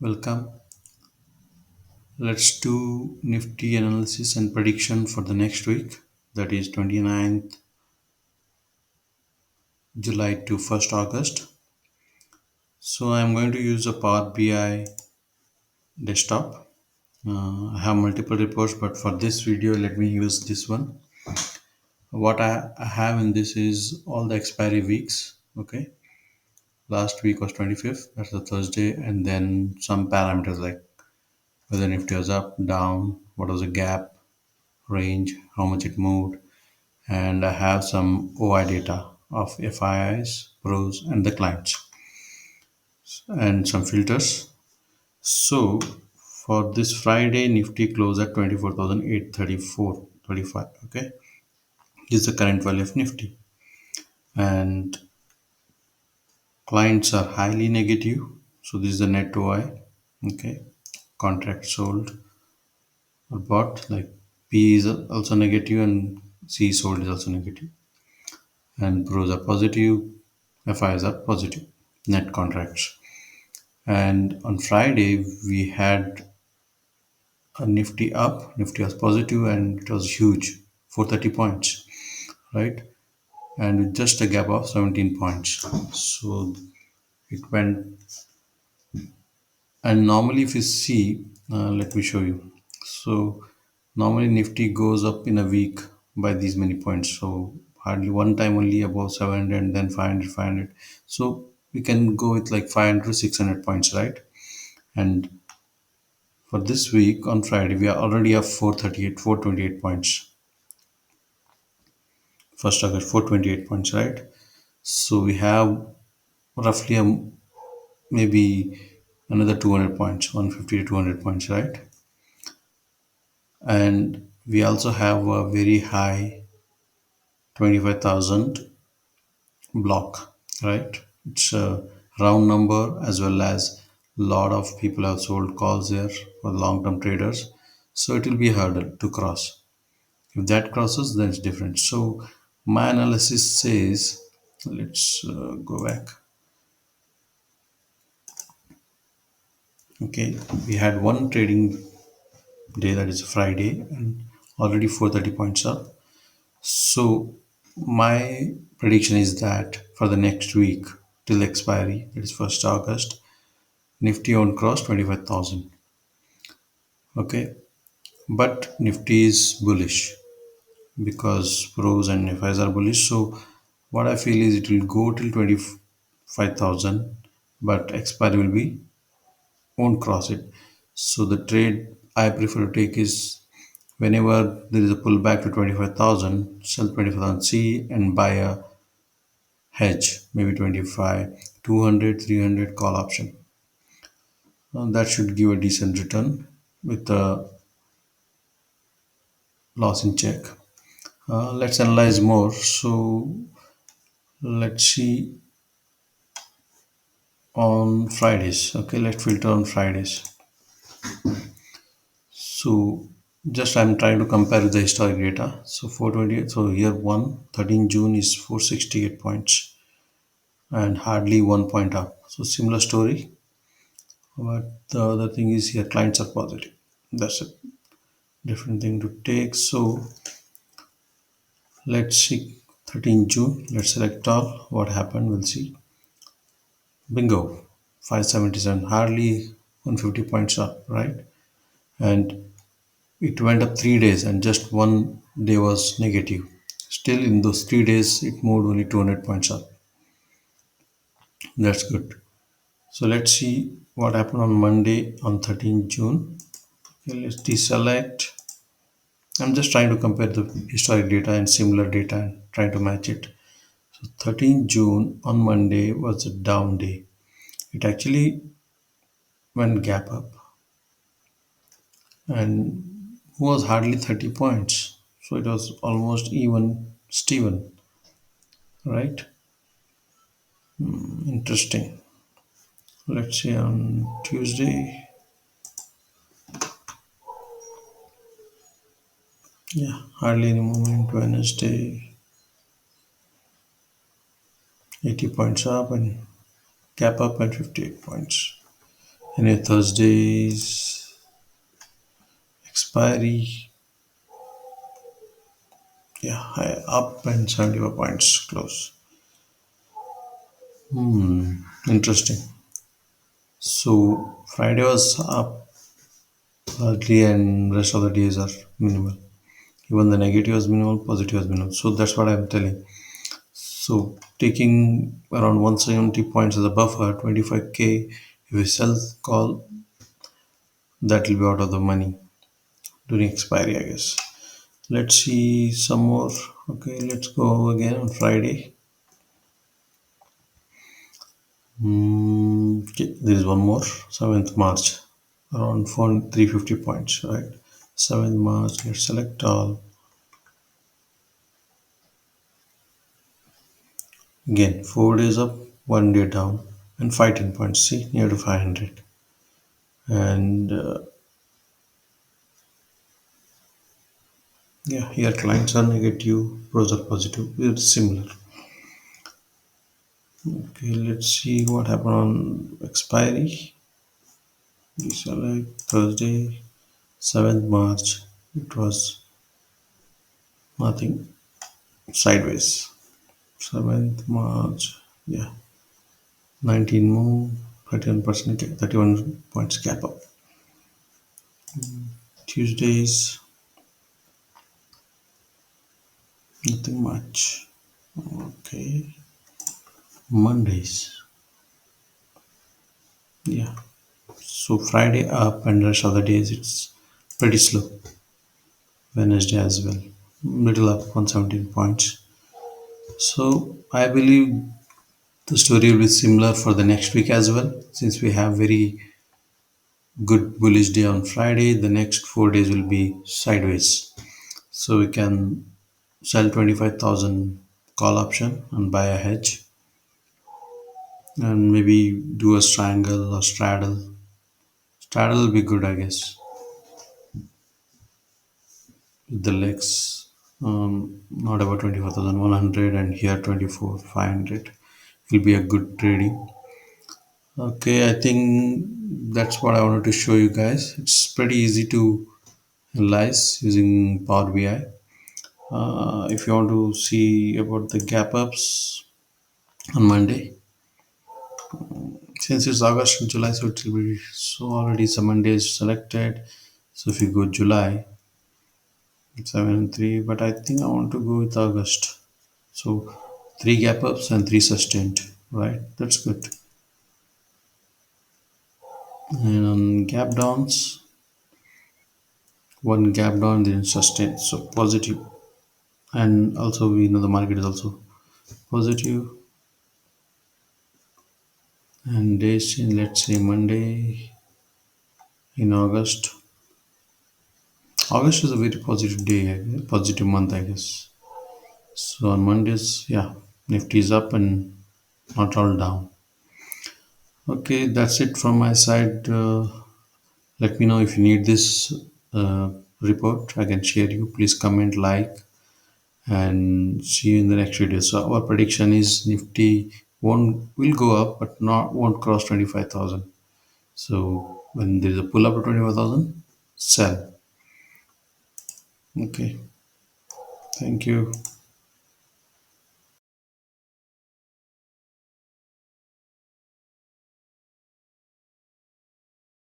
Welcome. Let's do Nifty analysis and prediction for the next week, that is 29th July to 1st August. So I'm going to use a Power BI desktop. I have multiple reports, but for this video, let me use this one. What I have in this is all the expiry weeks. Okay, last week was 25th, that's the Thursday, and then some parameters like whether Nifty was up, down, what was the gap, range, how much it moved, and I have some OI data of FIIs, pros, and the clients, and some filters. So for this Friday, Nifty closed at 24,834.35. Okay, this is the current value of Nifty, and clients are highly negative. So this is the net OI. Okay, contract sold or bought, like P is also negative and C sold is also negative, and pros are positive, FIs are positive, net contracts. And on Friday, we had a Nifty up. Nifty was positive and it was huge, 430 points, right? And with just a gap of 17 points. So it went. And normally, if you see, let me show you. So normally, Nifty goes up in a week by these many points. So hardly one time only above 700, and then 500, 500. So we can go with like 500, 600 points, right? And for this week on Friday, we are already up 438, 428 points. First August, 428 points, right? So we have roughly maybe another 200 points, 150 to 200 points, right? And we also have a very high 25,000 block, right? It's a round number, as well as a lot of people have sold calls there for long-term traders. So it will be a hurdle to cross. If that crosses, then it's different. So my analysis says, let's go back. Okay, we had one trading day, that is Friday, and already 430 points up. So my prediction is that for the next week till expiry, that is 1st August, Nifty won't cross 25,000. Okay, but Nifty is bullish because pros and FIs are bullish. So what I feel is it will go till 25,000, but expiry will be won't cross it. So the trade I prefer to take is whenever there is a pullback to 25,000, sell 25,000 C and buy a hedge, maybe 25, 200, 300 call option. That should give a decent return with a loss in check. Let's analyze more. So let's see on Fridays. Okay, let's filter on Fridays. So just I'm trying to compare with the historic data. So 428. So here 13 June is 468 points and hardly 1 point up. So similar story. But the other thing is here clients are positive. That's a different thing to take. So let's see 13 June. Let's select all. What happened? We'll see. Bingo. 577. Hardly 150 points up, right? And it went up 3 days and just one day was negative. Still, in those 3 days, it moved only 200 points up. That's good. So let's see what happened on Monday on 13 June. Okay, let's deselect. I'm just trying to compare the historic data and similar data and trying to match it. So 13 June on Monday was a down day. It actually went gap up and was hardly 30 points. So it was almost even Steven, right? Interesting. Let's see on Tuesday. Yeah, hardly any movement. Wednesday, 80 points up and gap up at 58 points. Any Thursdays expiry? Yeah, high up and 75 points close. Interesting. So Friday was up early and rest of the days are minimal. Even the negative was minimal, positive was minimal. So that's what I'm telling. So taking around 170 points as a buffer, 25k, if we sell call, that will be out of the money during expiry, I guess. Let's see some more. Okay, let's go again on Friday. Okay, there is one more. 7th March, around 350 points, right? 7th March, let's select all. Again, 4 days up, 1 day down, and 510 points. See, near to 500. And yeah, here clients are negative, pros are positive. It's similar. Okay, let's see what happened on expiry. We select Thursday, 7th March. It was nothing, sideways. 7th March, yeah, 19 move, 31%, 31 points gap up. Tuesdays, nothing much. Okay, Mondays, yeah. So Friday up and rest of the days it's pretty slow. Wednesday as well, little up 117 points. So I believe the story will be similar for the next week as well. Since we have very good bullish day on Friday, the next 4 days will be sideways. So we can sell 25,000 call option and buy a hedge and maybe do a triangle or straddle. Straddle will be good, I guess, with the legs. Not about 24,100 and here 24,500 will be a good trading. Okay, I think that's what I wanted to show you guys. It's pretty easy to analyze using Power BI. If you want to see about the gap ups on Monday, since it's August and July, so it will be so already some Mondays selected. So if you go July, 7 and 3, but I think I want to go with August. So three gap ups and three sustained, right? That's good. And on gap downs, one gap down then sustained, so positive. And also we know the market is also positive. And days in, let's say Monday in August. August is a very positive day, positive month, I guess. So on Mondays, yeah, Nifty is up and not all down. Okay, that's it from my side. Let me know if you need this report. I can share you. Please comment, like, and see you in the next video. So our prediction is Nifty won't will go up, but not won't cross 25,000. So when there is a pull up to 25,000, sell. Okay, thank you.